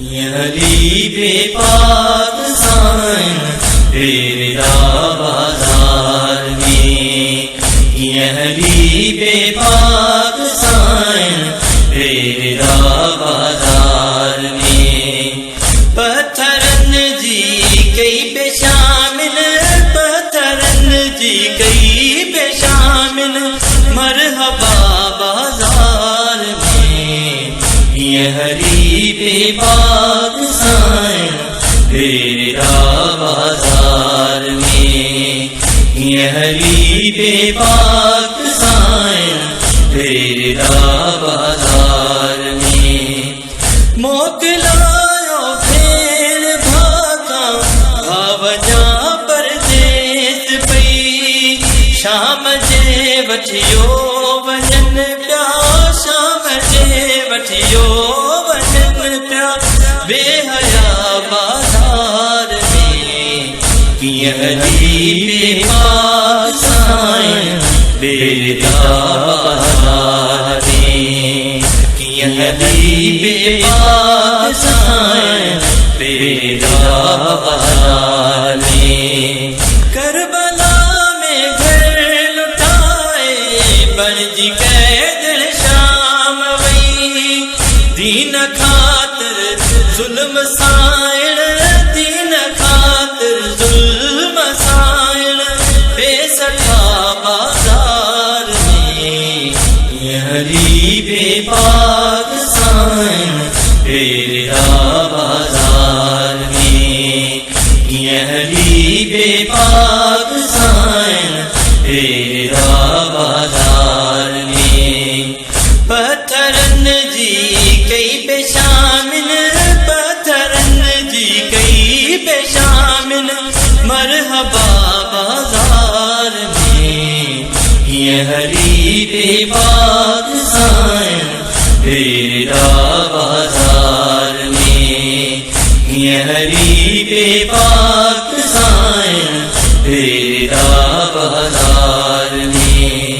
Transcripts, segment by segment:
یہ حبیب پاک سائن تیرا بازار میں، یہ حبیب پاک سائن تیرا بازار میں، پتھرن جی کئی بے شامل، پتھرن جی کئی بے شامل، مرحبا بازار میں، یہ حبیب پاک سائن تیرا بازار میں، یہ حبیب پاک سائن تیرا بازار میں، موت لاؤ پھر بھاگا بھاوجا پردیس پئی، شام جے وٹھیو وجن پیا، شام جے وٹھیو وجن پیا، بے حیا بازار میں، یہ حبیب پاک سائن تیرا بازار میں، یہ حبیب پاک سائن تیرا بازار میں، کربلا میں گھر لٹائے برج قید شام وئی، دین خاطر ظلم سائن، دین خاطر ظلم سائن، بے سٹھا بازار میں، یہ حبیب پاک سائن تیرا بازار میں، یہ حبیب پاک سائن تیرا بازار میں، پتھرن جی کئی بے شامل، پتھرن جی کئی بے شامل، مرحبا بازار میں، یہ حبیب پاک سائن تیرا بازار میں، یہ حبیب پاک سائن تیرا بازار میں،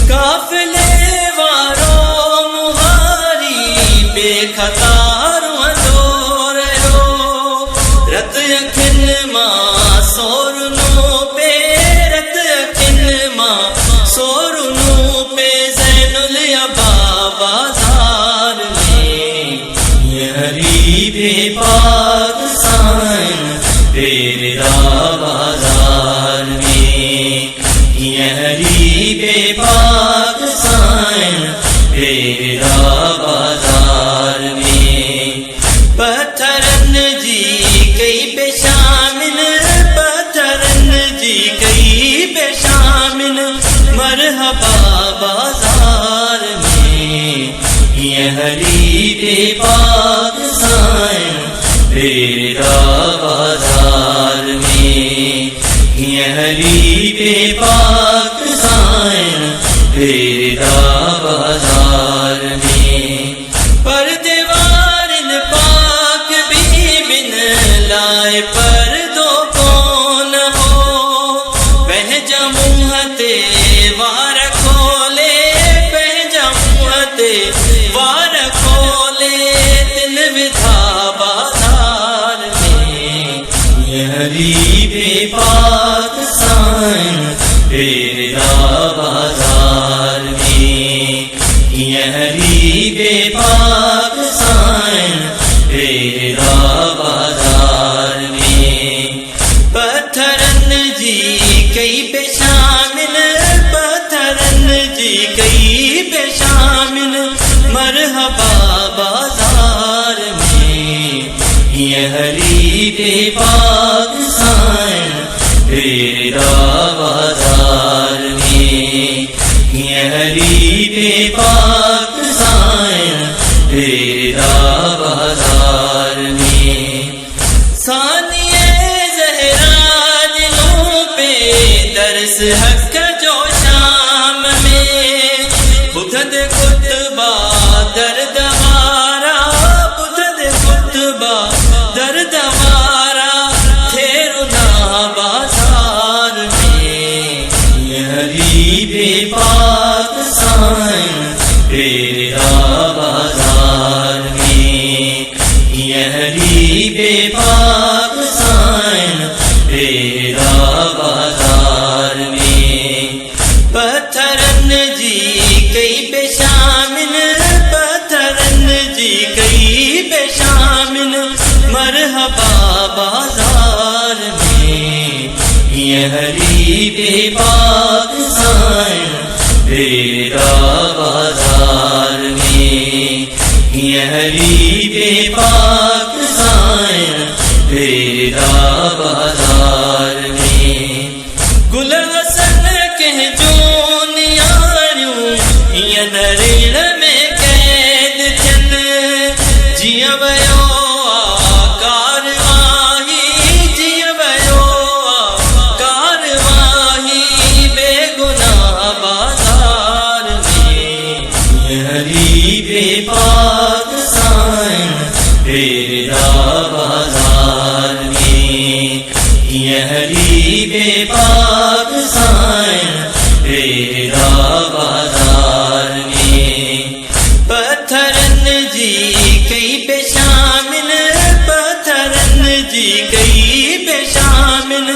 قافلے واروں مغاری بے خطار وزور رو، رت یکن ماں سورنوں پہ، رت یکن ماں سورنوں پہ، زین العبا بازار میں، یہ حبیب پاک سائن تیرا بازار میں، یہ حبیب پاک سائن تیرا بازار میں، پتھرن جی کئی بے شامل، پتھرن جی کئی بے شامل، مرحبا بازار میں، یہ حبیب پاک سائن تیرا بازار میں، یہ حبیب پاک سائن تیرا بازار میں، پردیوارن پاک بھی بن لائے پردوں کون ہو، پہنجا منہتے وار کھولے، پہنجا منہتے وار کھولے، دل ودھا بازار میں، یہ حبیب پاک سائن تیرا بازار میں، یہ حبیب پاک سائن تیرا بازار میں، پتھرن جی کئی بے شامل، پتھرن جی کئی بے شامل، مرحبا بازار میں، یہ حبیب پاک سائن تیرا بازار میں، یہ حبیب پاک سائن تیرا بازار میں، ثانیہ زہرا دلوں پہ درس حق جو شام میں، بدھد خطبہ درد ہمارا، بدھد خطبہ درد ہمارا، تھیرنا بازار میں، یہ حبیب پاک سائن تیرا بازار میں، یہ حبیب پاک سائن تیرا بازار میں پتھرن جی کئی بے شامل پتھرن جی کئی بے شامل مرحبا بازار میں یہ حبیب پاک سائن تیرا بازار میں یہ حبیب پاک سائن تیرا بازار میں گل حسن کے جون یاروں یہ دریڑ میں قید چن جیا ویو کارواہی جیا ویو کارواہی بے گناہ بازار میں یہ حبیب پاک سائن تیرا بازار میں یہ حبیب پاک سائن تیرا بازار میں پتھرن جی کئی بے شامل پتھرن جی کئی بے شامل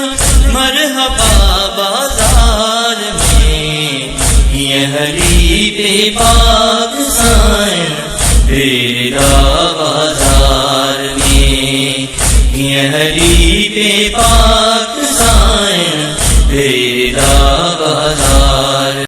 مرحبا بازار میں یہ حبیب پاک سائن تیرا بازار میں یہ حبیب پاک